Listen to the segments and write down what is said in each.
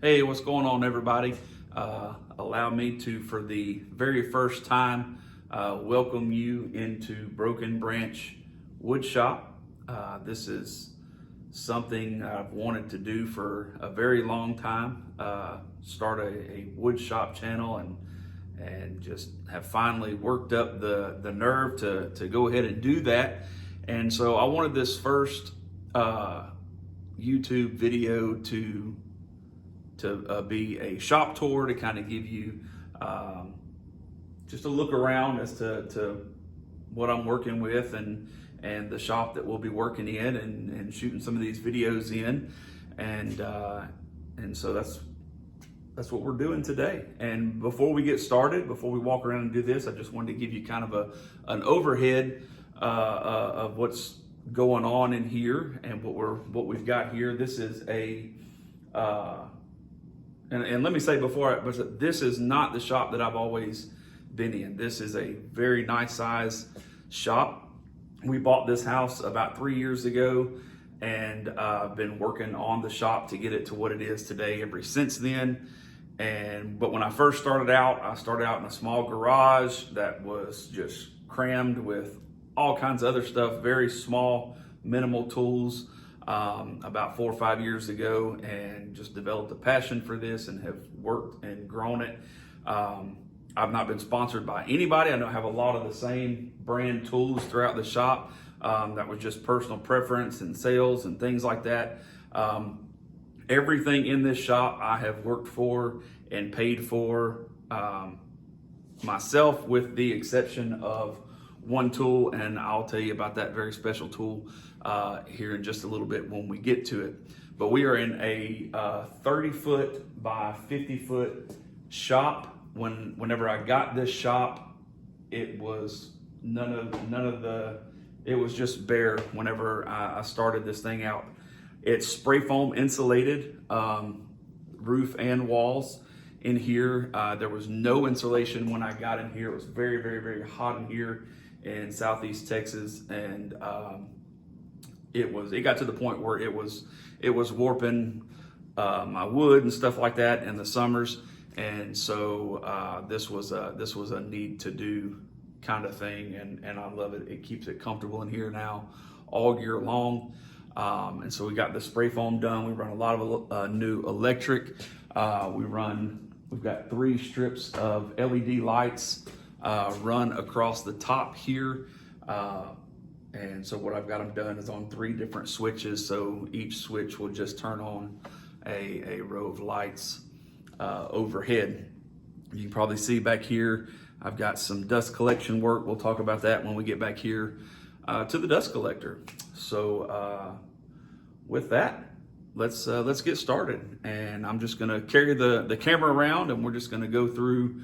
Hey, what's going on, everybody? Allow me to, for the very first time, welcome you into Broken Branch Wood Shop. This is something I've wanted to do for a very long time. Start a wood shop channel and just have finally worked up the nerve to go ahead and do that. And so I wanted this first YouTube video to be a shop tour, to kind of give you just a look around as to what I'm working with and the shop that we'll be working in and shooting some of these videos in, and so that's what we're doing today. And before we get started, before we walk around and do this, I just wanted to give you kind of an overhead of what's going on in here and what we've got here. This is a and let me say but this is not the shop that I've always been in. This is a very nice size shop. We bought this house about 3 years ago, and I've been working on the shop to get it to what it is today ever since then. But when I first started out, I started out in a small garage that was just crammed with all kinds of other stuff, very small, minimal tools. About 4 or 5 years ago, and just developed a passion for this and have worked and grown it. I've not been sponsored by anybody. I know I have a lot of the same brand tools throughout the shop. That was just personal preference and sales and things like that. Everything in this shop I have worked for and paid for myself, with the exception of one tool, and I'll tell you about that very special tool here in just a little bit when we get to it. But we are in a 30-foot by 50-foot shop. Whenever I got this shop, it was it was just bare whenever I started this thing out. It's spray foam insulated, roof and walls in here. There was no insulation when I got in here. It was very, very, very hot in here in Southeast Texas, and it got to the point where it was warping my wood and stuff like that in the summers. And so this was a need to do kind of thing, and I love it. It keeps it comfortable in here now all year long. And so we got the spray foam done. We run a lot of new electric. We've got 3 strips of LED lights run across the top here. And so what I've got them done is on 3 different switches. So each switch will just turn on a row of lights overhead. You can probably see back here, I've got some dust collection work. We'll talk about that when we get back here to the dust collector. So with that, let's get started. And I'm just gonna carry the camera around, and we're just gonna go through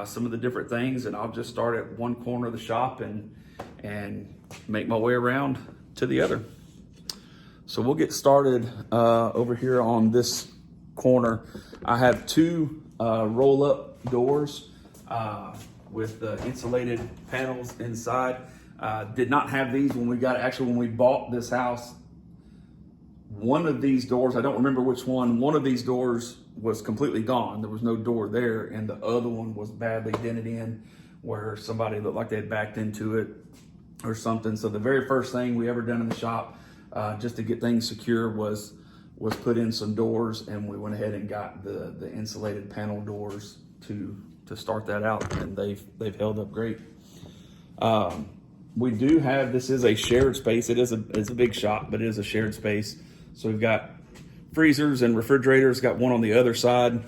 some of the different things, and I'll just start at one corner of the shop and make my way around to the other. So we'll get started over here on this corner. I have 2 roll-up doors with insulated panels inside. Did not have these when we bought this house. One of these doors, I don't remember which one of these doors was completely gone. There was no door there, and the other one was badly dented in where somebody looked like they had backed into it or something. So the very first thing we ever done in the shop, just to get things secure, was put in some doors, and we went ahead and got the insulated panel doors to start that out, and they've held up great. We do have, this is a shared space. It's a big shop, but it is a shared space. So we've got freezers and refrigerators, got one on the other side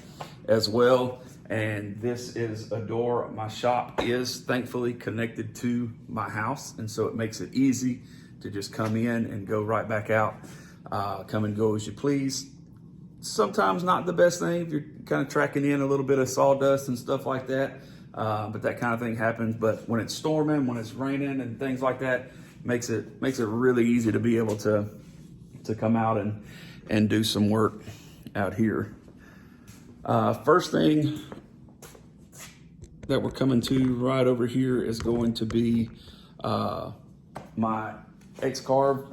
as well. And this is a door. My shop is thankfully connected to my house, and so it makes it easy to just come in and go right back out. Come and go as you please. Sometimes not the best thing if you're kind of tracking in a little bit of sawdust and stuff like that, but that kind of thing happens. But when it's storming, when it's raining and things like that, makes it really easy to be able to come out and do some work out here. First thing that we're coming to right over here is going to be my X-Carve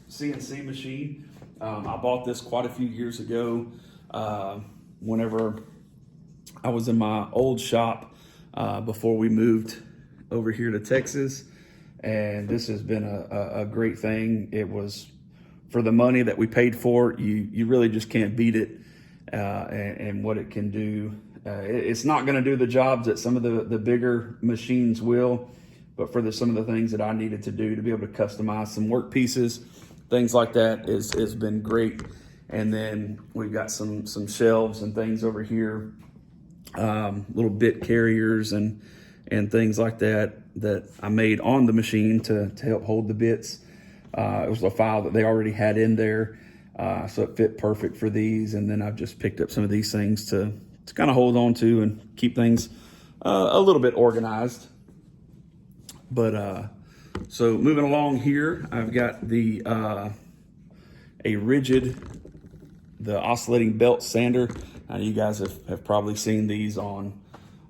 CNC machine. I bought this quite a few years ago. whenever I was in my old shop before we moved over here to Texas. And this has been a great thing. It was, for the money that we paid for it, you really just can't beat it, and what it can do. It's not going to do the jobs that some of the bigger machines will, but for some of the things that I needed to do to be able to customize some work pieces, things like that, has been great. And then we've got some shelves and things over here, little bit carriers and things like that I made on the machine to help hold the bits. It was a file that they already had in there, so it fit perfect for these. And then I've just picked up some of these things to kind of hold on to and keep things a little bit organized. But so moving along here, I've got the oscillating belt sander. You guys have probably seen these on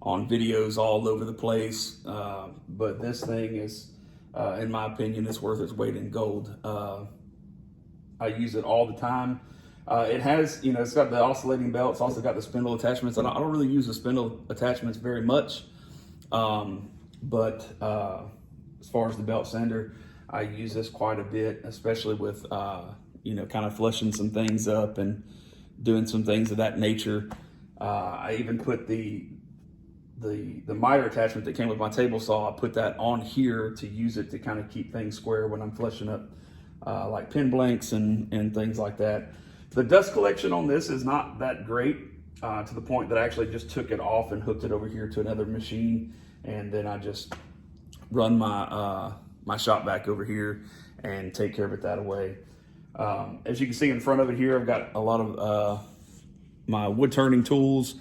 videos all over the place, but this thing is, in my opinion, it's worth its weight in gold. I use it all the time. It has, it's got the oscillating belt. It's also got the spindle attachments. I don't really use the spindle attachments very much, but as far as the belt sander, I use this quite a bit, especially with kind of flushing some things up and doing some things of that nature. I even put the miter attachment that came with my table saw. I put that on here to use it to kind of keep things square when I'm flushing up like pin blanks and things like that. The dust collection on this is not that great, to the point that I actually just took it off and hooked it over here to another machine, and then I just run my shop vac over here and take care of it that way. As you can see in front of it here, I've got a lot of my wood turning tools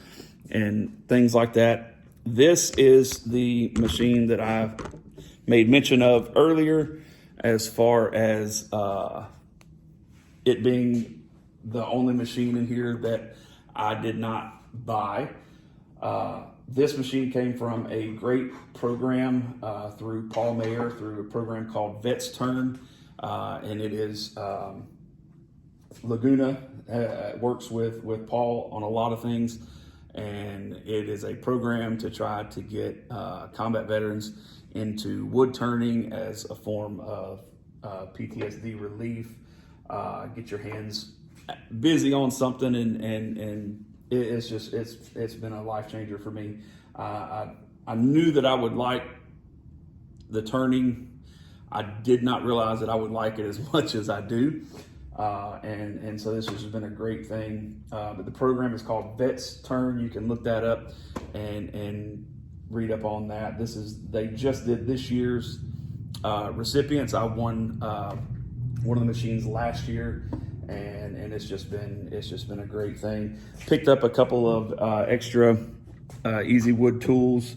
and things like that. This is the machine that I've made mention of earlier, as far as it being the only machine in here that I did not buy. This machine came from a great program through Paul Mayer, through a program called Turn, and it is Laguna works with Paul on a lot of things, and it is a program to try to get combat veterans into wood turning as a form of PTSD relief. Get your hands busy on something, and it's been a life changer for me. I knew that I would like the turning. I did not realize that I would like it as much as I do. And so this has been a great thing. But the program is called Turn. You can look that up and read up on that. They just did this year's recipients. I won one of the machines last year, and it's just been a great thing. Picked up a couple of extra easy wood tools,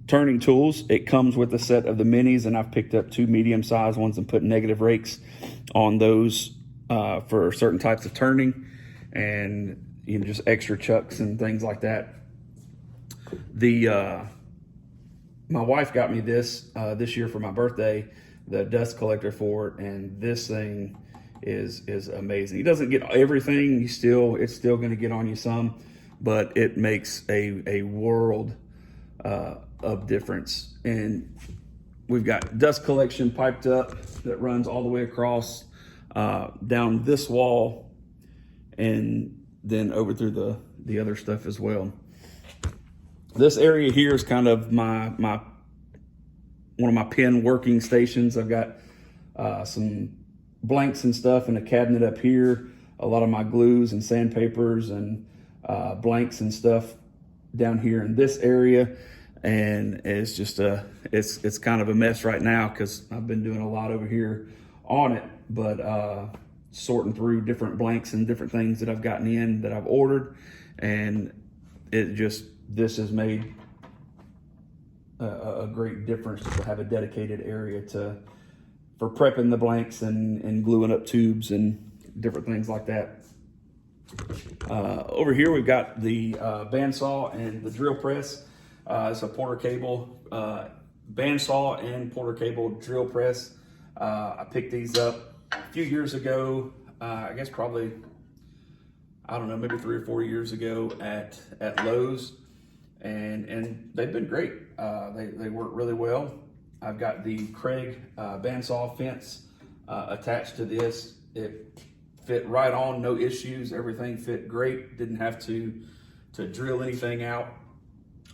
turning tools. It comes with a set of the minis, and I've picked up 2 medium-sized ones and put negative rakes on those for certain types of turning, and just extra chucks and things like that. My wife got me this year for my birthday, the dust collector for it, and this thing is amazing. It doesn't get everything. It's still going to get on you some, but it makes a world of difference. And we've got dust collection piped up that runs all the way across down this wall, and then over through the other stuff as well. This area here is kind of one of my pen working stations. I've got some blanks and stuff in a cabinet up here, a lot of my glues and sandpapers and blanks and stuff down here in this area. And it's just it's kind of a mess right now because I've been doing a lot over here on it, but sorting through different blanks and different things that I've gotten in that I've ordered, and this has made a great difference to have a dedicated area for prepping the blanks and gluing up tubes and different things like that. Over here we've got the bandsaw and the drill press. It's a Porter Cable bandsaw and Porter Cable drill press. I picked these up a few years ago, I guess probably I don't know, maybe 3 or 4 years ago at Lowe's, and they've been great. They work really well. I've got the Craig bandsaw fence attached to this. It fit right on, no issues. Everything fit great. Didn't have to drill anything out.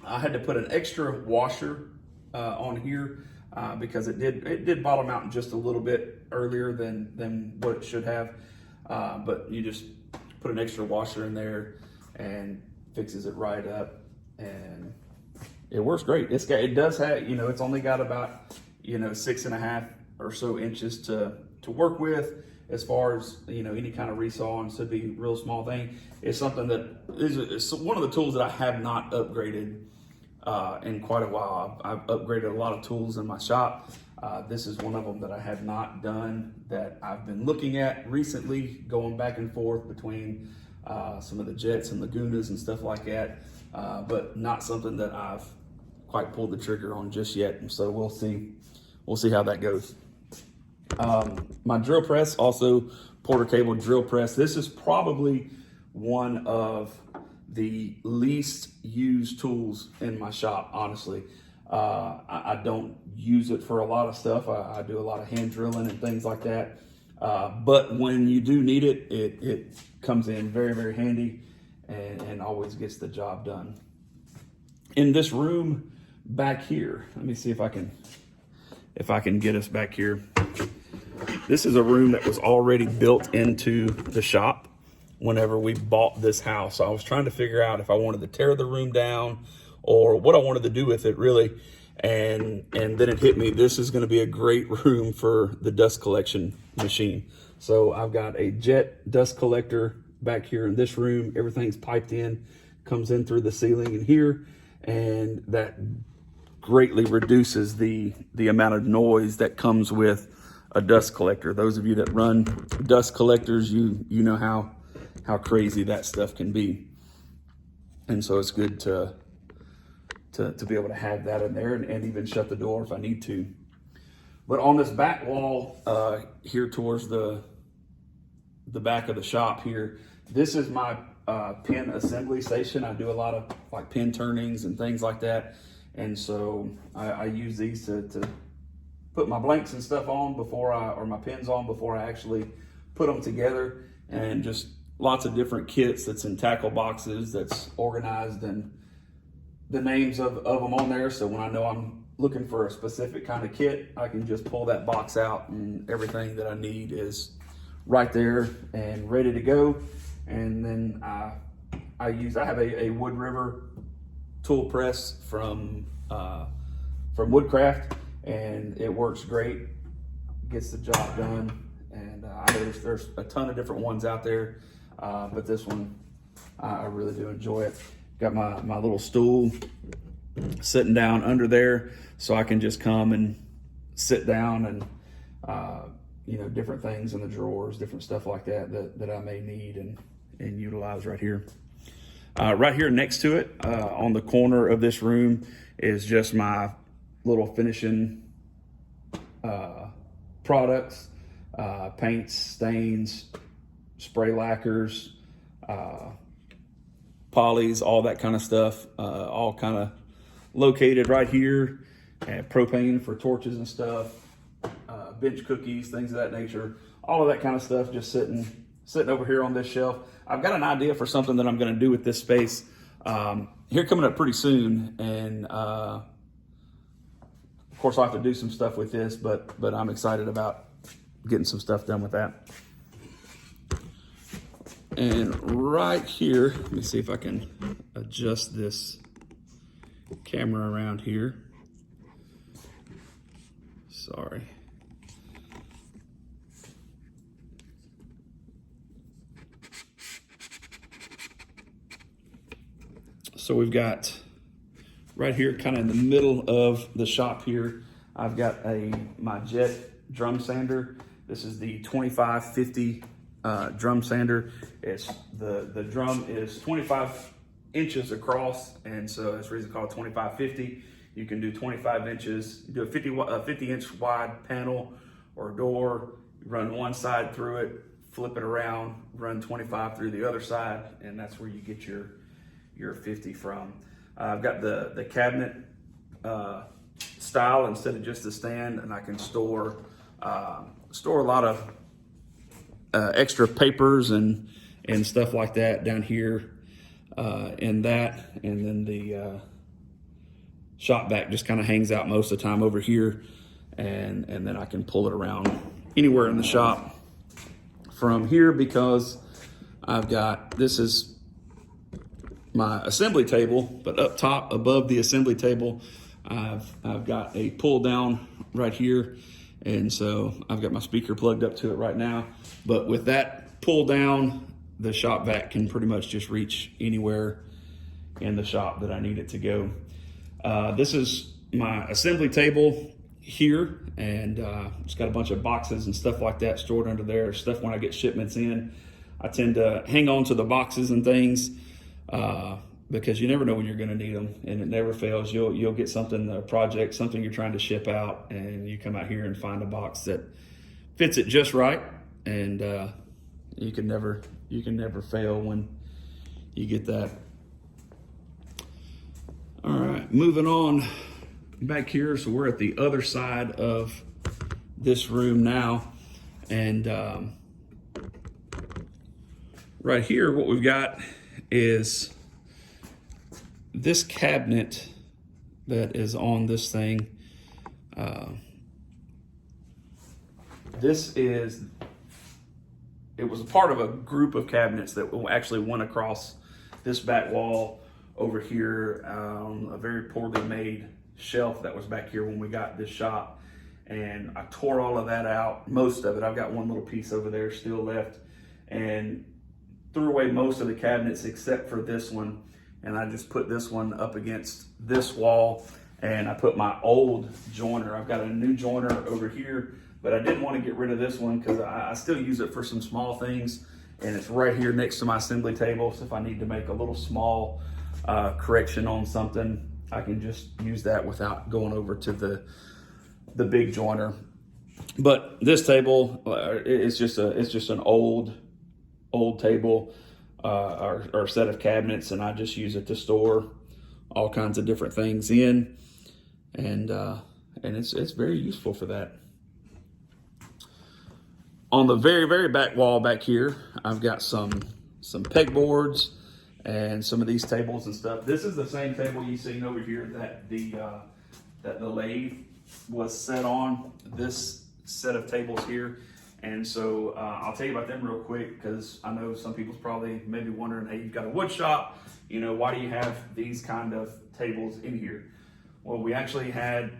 I had to put an extra washer on here because it did bottom out just a little bit earlier than what it should have. But you just put an extra washer in there and fixes it right up, and it works great. It does have, you know, it's only got about, you know, 6.5 or so inches to work with. As far as, you know, any kind of resawing, so it'd be a real small thing. It's something that is one of the tools that I have not upgraded in quite a while. I've upgraded a lot of tools in my shop. This is one of them that I have not done, that I've been looking at recently, going back and forth between some of the Jets and Lagunas and stuff like that, but not something that I've quite pulled the trigger on just yet. And so we'll see how that goes. My drill press, also Porter cable drill press. This is probably one of the least used tools in my shop, honestly. I don't use it for a lot of stuff. I do a lot of hand drilling and things like that. But when you do need it, it comes in very, very handy and always gets the job done. In this room back here, let me see if I can get us back here. This is a room that was already built into the shop whenever we bought this house. So I was trying to figure out if I wanted to tear the room down or what I wanted to do with it, really. And then it hit me, this is gonna be a great room for the dust collection machine. So I've got a jet dust collector back here in this room. Everything's piped in, comes in through the ceiling in here, and that greatly reduces the amount of noise that comes with a dust collector. Those of you that run dust collectors, you know how crazy that stuff can be. And so it's good to be able to have that in there and even shut the door if I need to. But on this back wall here towards the back of the shop here, this is my pin assembly station. I do a lot of like pin turnings and things like that. And so I use these to put my blanks and stuff on or my pins on before I actually put them together, and just lots of different kits that's in tackle boxes that's organized and the names of them on there. So when I know I'm looking for a specific kind of kit, I can just pull that box out and everything that I need is right there and ready to go. And then I have a Wood River tool press from Woodcraft, and it works great, gets the job done. And I know there's a ton of different ones out there, but this one, I really do enjoy it. Got my little stool sitting down under there, so I can just come and sit down and, you know, different things in the drawers, different stuff like that I may need and utilize right here. Right here next to it, on the corner of this room, is just my little finishing products, paints, stains, spray lacquers, polys, all that kind of stuff, all kind of located right here. And propane for torches and stuff, bench cookies, things of that nature, all of that kind of stuff just sitting over here on this shelf. I've got an idea for something that I'm going to do with this space here coming up pretty soon, and of course I'll have to do some stuff with this, but I'm excited about getting some stuff done with that. And right here, let me see if I can adjust this camera around here. Sorry. So we've got right here, kind of in the middle of the shop here, I've got my jet drum sander. This is the 2550 drum sander. It's the drum is 25 inches across, and so that's the reason called 2550. You can do 25 inches, do a 50 inch wide panel or door, run one side through it, flip it around, run 25 through the other side, and that's where you get your 50 from. I've got the cabinet style instead of just the stand, and I can store a lot of extra papers and stuff like that down here in that, and then the shop vac just kind of hangs out most of the time over here, and then I can pull it around anywhere in the shop from here, because this is my assembly table, but up top above the assembly table I've got a pull down right here, and so I've got my speaker plugged up to it right now. But with that pull down, the shop vac can pretty much just reach anywhere in the shop that I need it to go. This is my assembly table here, and it's got a bunch of boxes and stuff like that stored under there. Stuff when I get shipments in, I tend to hang on to the boxes and things because you never know when you're going to need them, and it never fails. You'll get something, a project, something you're trying to ship out, and you come out here and find a box that fits it just right, and you can never fail when you get that. All right, moving on back here. So we're at the other side of this room now, and right here what we've got is this cabinet that is on this thing. It was a part of a group of cabinets that actually went across this back wall over here, a very poorly made shelf that was back here when we got this shop, and I tore all of that out, most of it. I've got one little piece over there still left, and threw away most of the cabinets except for this one, and I just put this one up against this wall, and I put my old joiner. I've got a new joiner over here, but I didn't want to get rid of this one because I still use it for some small things, and it's right here next to my assembly table. So if I need to make a little small correction on something, I can just use that without going over to the big joiner. But this table, it's just an old table or set of cabinets, and I just use it to store all kinds of different things in, and it's very useful for that. On the very, very back wall back here, I've got some pegboards and some of these tables and stuff. This is the same table you've seen over here that the lathe was set on, this set of tables here. And so I'll tell you about them real quick, because I know some people's probably maybe wondering, hey, you've got a wood shop, why do you have these kind of tables in here? Well, we actually had,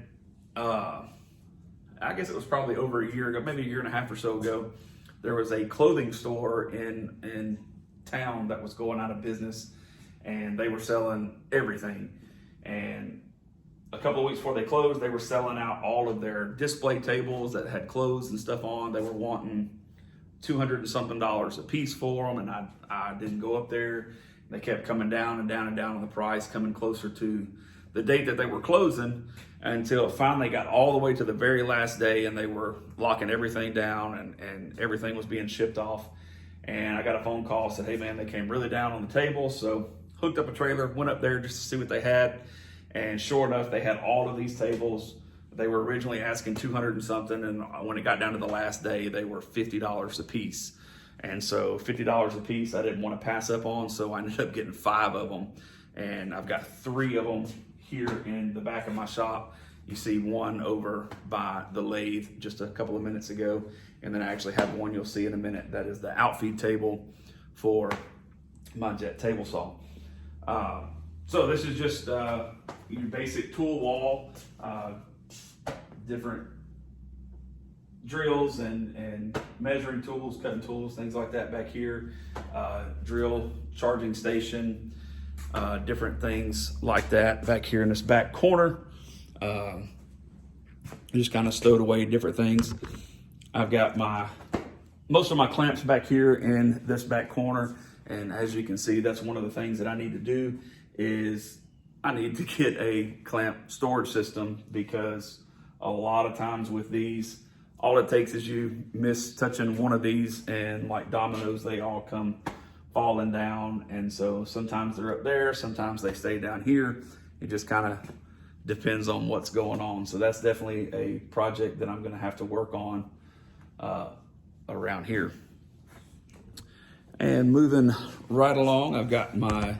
I guess it was probably over a year ago, maybe a year and a half or so ago, there was a clothing store in town that was going out of business, and they were selling everything. And a couple of weeks before they closed, they were selling out all of their display tables that had clothes and stuff on. They were wanting $200 and something a piece for them, and I didn't go up there. They kept coming down and down and down on the price, coming closer to the date that they were closing, until it finally got all the way to the very last day, and they were locking everything down, and everything was being shipped off. And I got a phone call, said, hey man, they came really down on the table. So hooked up a trailer, went up there just to see what they had. And sure enough, they had all of these tables. They were originally asking 200 and something, and when it got down to the last day, they were $50 a piece. And so $50 a piece, I didn't want to pass up on, so I ended up getting 5 of them. And I've got 3 of them here in the back of my shop. You see one over by the lathe just a couple of minutes ago, and then I actually have one you'll see in a minute that is the outfeed table for my jet table saw. So this is just your basic tool wall, different drills and measuring tools, cutting tools, things like that back here, drill, charging station, different things like that back here in this back corner. Just kind of stowed away different things. I've got most of my clamps back here in this back corner, and as you can see, that's one of the things that I need to do is I need to get a clamp storage system, because a lot of times with these, all it takes is you miss touching one of these, and like dominoes, they all come falling down. And so sometimes they're up there, sometimes they stay down here. It just kind of depends on what's going on. So that's definitely a project that I'm gonna have to work on around here. And moving right along, I've got my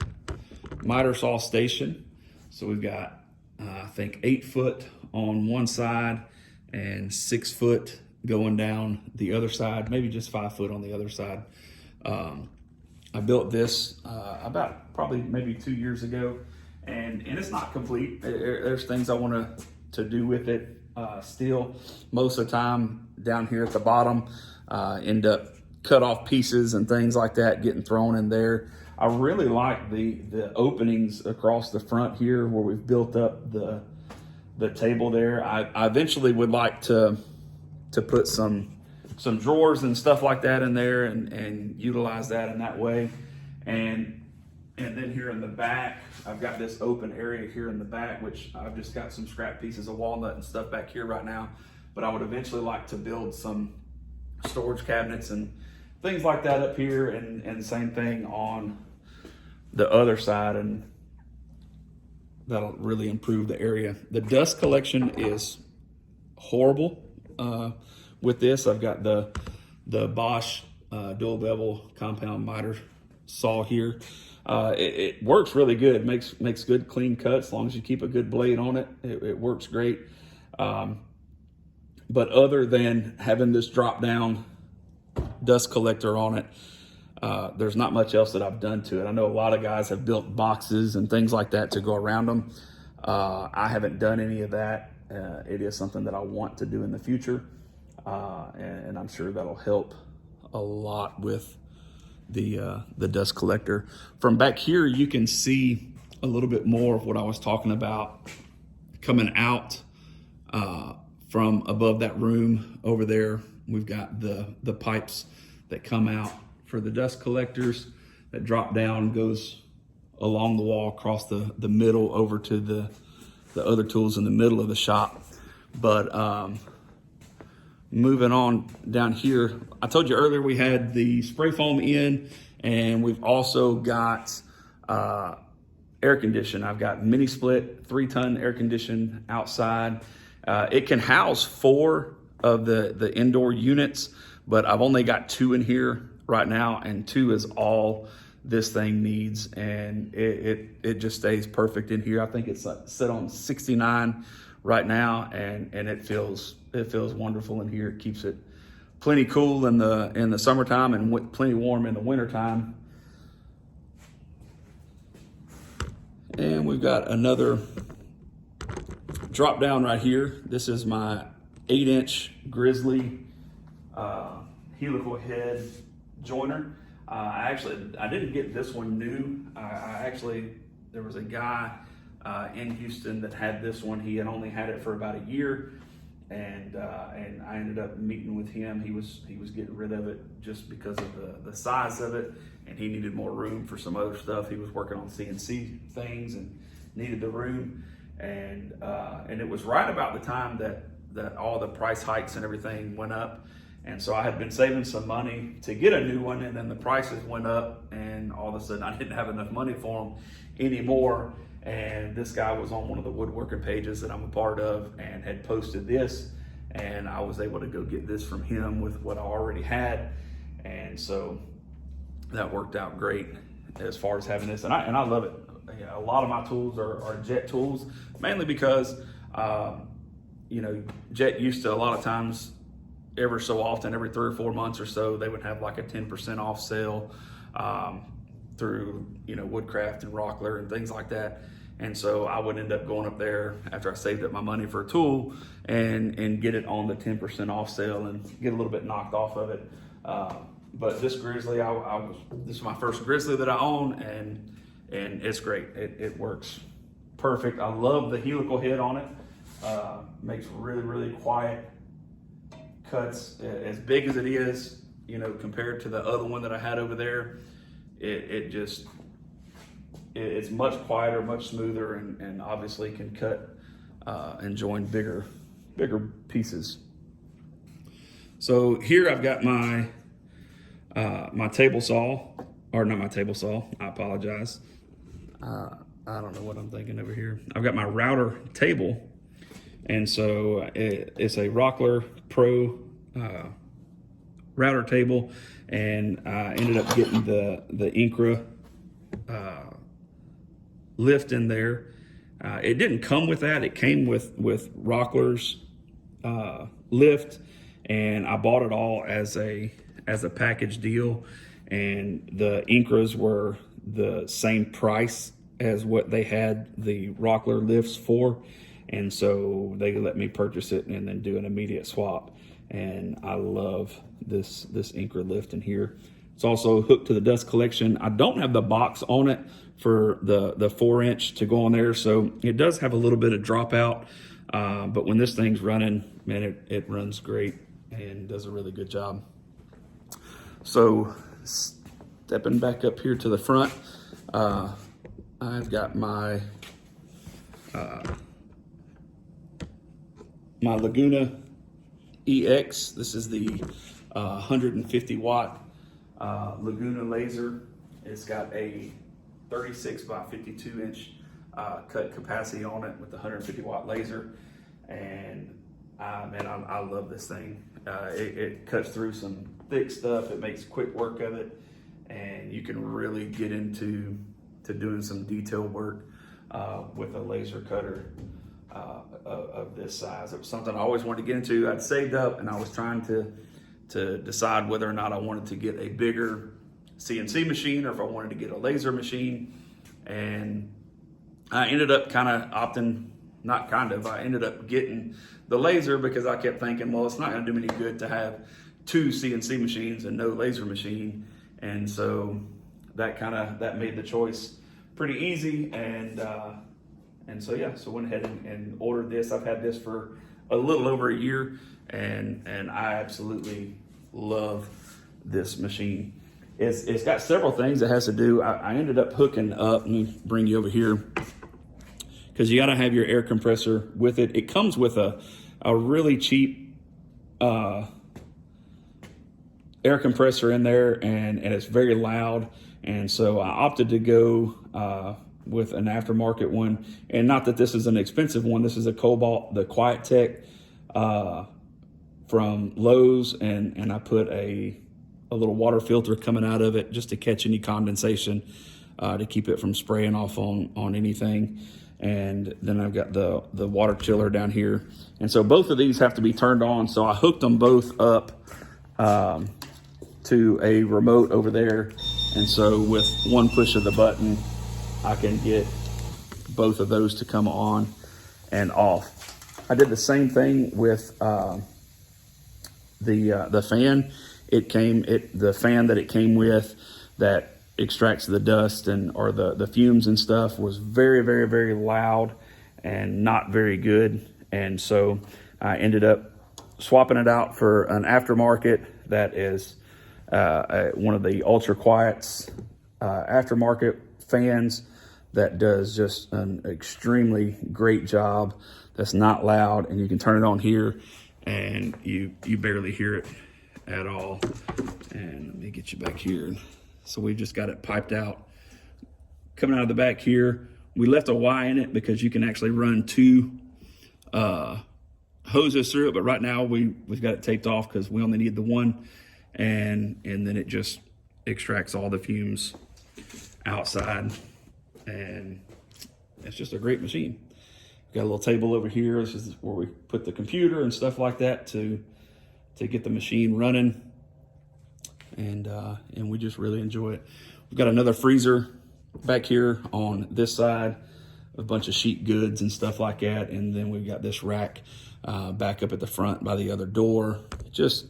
miter saw station. So we've got, I think 8 foot on one side and 6 foot going down the other side, maybe just 5 foot on the other side. I built this about probably maybe 2 years ago, and it's not complete. There's things I want to do with it still. Most of the time down here at the bottom, end up cut off pieces and things like that getting thrown in there. I really like the openings across the front here where we've built up the table there. I eventually would like to put some drawers and stuff like that in there and utilize that in that way. And then here in the back, I've got this open area here in the back, which I've just got some scrap pieces of walnut and stuff back here right now. But I would eventually like to build some storage cabinets and things like that up here, and same thing on the other side, and that'll really improve the area. The dust collection is horrible with this. I've got the Bosch dual bevel compound miter saw here. It works really good. It makes good clean cuts as long as you keep a good blade on it. It works great. But other than having this drop down dust collector on it, there's not much else that I've done to it. I know a lot of guys have built boxes and things like that to go around them. I haven't done any of that. It is something that I want to do in the future, and I'm sure that'll help a lot with the dust collector. From back here, you can see a little bit more of what I was talking about coming out from above that room over there. We've got the pipes that come out for the dust collectors that drop down, goes along the wall across the middle over to the other tools in the middle of the shop. But moving on down here, I told you earlier we had the spray foam in, and we've also got air condition. I've got mini split 3-ton air condition outside. It can house 4 of the indoor units, but I've only got 2 in here right now, and 2 is all this thing needs, and it just stays perfect in here. I think it's set on 69 right now, and it feels wonderful in here. It keeps it plenty cool in the summertime and plenty warm in the wintertime. And we've got another drop down right here. This is my 8-inch Grizzly helical head joiner. I didn't get this one new. There was a guy in Houston that had this one. He had only had it for about a year, and I ended up meeting with him. He was getting rid of it just because of the size of it, and he needed more room for some other stuff. He was working on CNC things and needed the room, and it was right about the time that all the price hikes and everything went up. And so I had been saving some money to get a new one, and then the prices went up, and all of a sudden I didn't have enough money for them anymore. And this guy was on one of the woodworking pages that I'm a part of and had posted this, and I was able to go get this from him with what I already had. And so that worked out great as far as having this, and I love it. A lot of my tools are Jet tools, mainly because Jet used to, a lot of times, ever so often, every 3 or 4 months or so, they would have like a 10% off sale through Woodcraft and Rockler and things like that. And so I would end up going up there after I saved up my money for a tool and get it on the 10% off sale and get a little bit knocked off of it. But this Grizzly, this is my first Grizzly that I own, and it's great. It works perfect. I love the helical head on it. Makes really, really quiet cuts. As big as it is, compared to the other one that I had over there, it's much quieter, much smoother, and obviously can cut and join bigger pieces. So here I've got my my table saw, or not my table saw, I apologize. I don't know what I'm thinking over here. I've got my router table, and so it's a Rockler Pro router table, and I ended up getting the Incra lift in there. It didn't come with that. It came with Rockler's lift, and I bought it all as a package deal, and the Incras were the same price as what they had the Rockler lifts for, and so they let me purchase it and then do an immediate swap. And I love this Incra lift in here. It's also hooked to the dust collection. I don't have the box on it for the 4-inch to go on there, so it does have a little bit of dropout, but when this thing's running, man, it runs great and does a really good job. So stepping back up here to the front, I've got my my Laguna EX. This is the 150 watt Laguna laser. It's got a 36 by 52 inch cut capacity on it with the 150 watt laser, and man, I love this thing. It cuts through some thick stuff. It makes quick work of it, and you can really get into doing some detail work with a laser cutter of this size. It was something I always wanted to get into. I'd saved up, and I was trying to decide whether or not I wanted to get a bigger CNC machine or if I wanted to get a laser machine. And I ended up I ended up getting the laser because I kept thinking, well, it's not going to do me any good to have 2 CNC machines and no laser machine. And so that made the choice pretty easy. And so yeah, so went ahead and ordered this. I've had this for a little over a year, and I absolutely love this machine. It's got several things it has to do. I ended up hooking up, let me bring you over here, because you got to have your air compressor with it. It comes with a really cheap air compressor in there, and it's very loud. And so I opted to go with an aftermarket one. And not that this is an expensive one. This is a Cobalt, the Quiet Tech from Lowe's, and I put a little water filter coming out of it just to catch any condensation, to keep it from spraying off on anything. And then I've got the water chiller down here. And so both of these have to be turned on. So I hooked them both up to a remote over there. And so with one push of the button, I can get both of those to come on and off. I did the same thing with the fan. The fan that it came with that extracts the dust or the fumes and stuff was very, very, very loud and not very good. And so I ended up swapping it out for an aftermarket that is one of the Ultra Quiets aftermarket fans that does just an extremely great job. That's not loud, and you can turn it on here and you barely hear it at all. And let me get you back here. So we just got it piped out coming out of the back here. We left a Y in it because you can actually run 2 hoses through it, but right now we've got it taped off because we only need the one, and then it just extracts all the fumes outside, and it's just a great machine. Got a little table over here. This is where we put the computer and stuff like that to get the machine running, and we just really enjoy it. We've got another freezer back here on this side, a bunch of sheet goods and stuff like that, and then we've got this rack back up at the front by the other door. Just,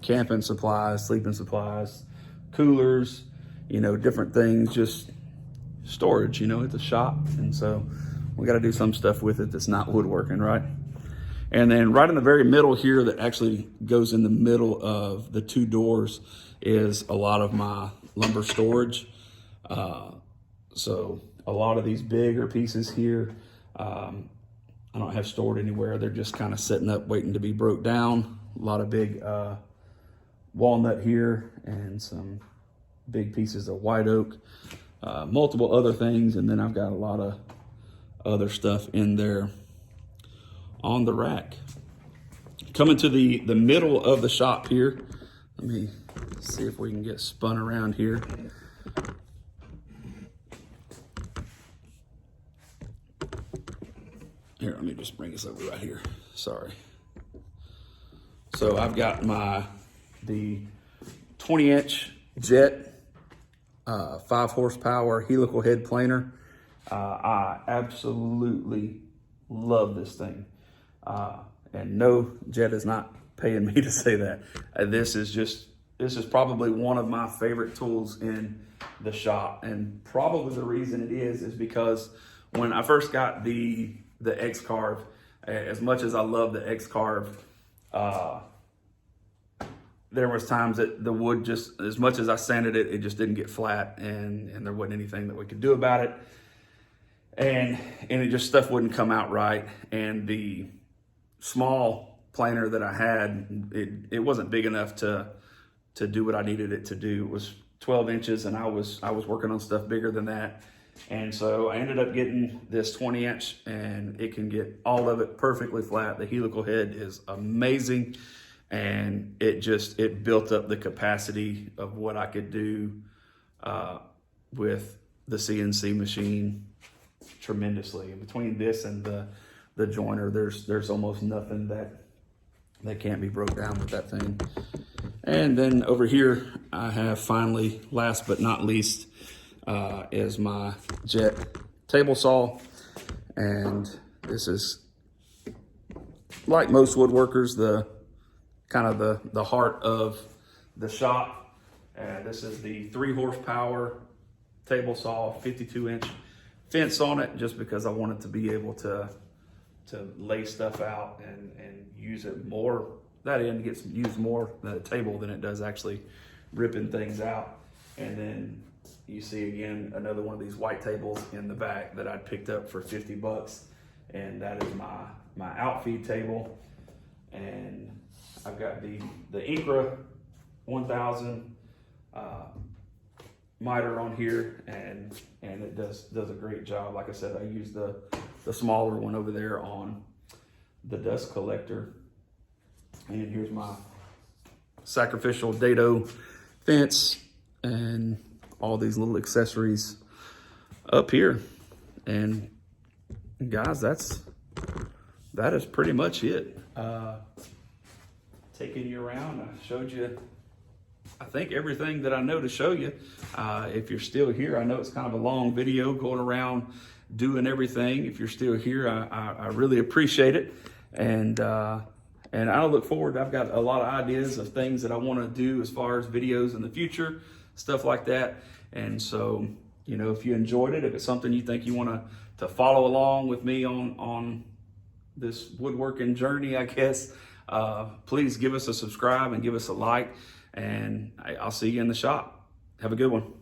camping supplies, sleeping supplies, coolers, different things, just storage, at the shop. And so we got to do some stuff with it that's not woodworking, right? And then right in the very middle here, that actually goes in the middle of the 2 doors, is a lot of my lumber storage. So a lot of these bigger pieces here, I don't have stored anywhere. They're just kind of sitting up waiting to be broke down. A lot of big walnut here and some big pieces of white oak, multiple other things. And then I've got a lot of other stuff in there on the rack. Coming to the middle of the shop here. Let me see if we can get spun around here. Here, let me just bring this over right here. Sorry. So I've got the 20-inch jet 5 horsepower helical head planer. I absolutely love this thing. And no, Jet is not paying me to say that. This is probably one of my favorite tools in the shop. And probably the reason it is because when I first got the X-Carve, as much as I love the X-Carve, there was times that the wood just, as much as I sanded it, it just didn't get flat, and there wasn't anything that we could do about it. And it just, stuff wouldn't come out right. And the small planer that I had, it wasn't big enough to do what I needed it to do. It was 12 inches and I was working on stuff bigger than that. And so I ended up getting this 20-inch, and it can get all of it perfectly flat. The helical head is amazing, and it built up the capacity of what I could do with the CNC machine tremendously. And between this and the joiner, there's almost nothing that can't be broke down with that thing. And then over here, I have finally, last but not least, is my jet table saw. And this is, like most woodworkers, the heart of the shop. This is the 3 horsepower table saw, 52-inch fence on it, just because I wanted to be able to lay stuff out and use it more. That end gets used more than a table than it does actually ripping things out. And then you see again another one of these white tables in the back that I picked up for 50 bucks, and that is my outfeed table. And I've got the Incra 1000 miter on here, and it does a great job. Like I said, I use the smaller one over there on the dust collector. And here's my sacrificial dado fence and all these little accessories up here. And guys, that is pretty much it. Taking you around, I showed you, I think, everything that I know to show you. If you're still here, I know it's kind of a long video going around doing everything. If you're still here, I really appreciate it. And I look forward, I've got a lot of ideas of things that I want to do as far as videos in the future, stuff like that. And so, you know, if you enjoyed it, if it's something you think you want to follow along with me on this woodworking journey, I guess, please give us a subscribe and give us a like, and I'll see you in the shop. Have a good one.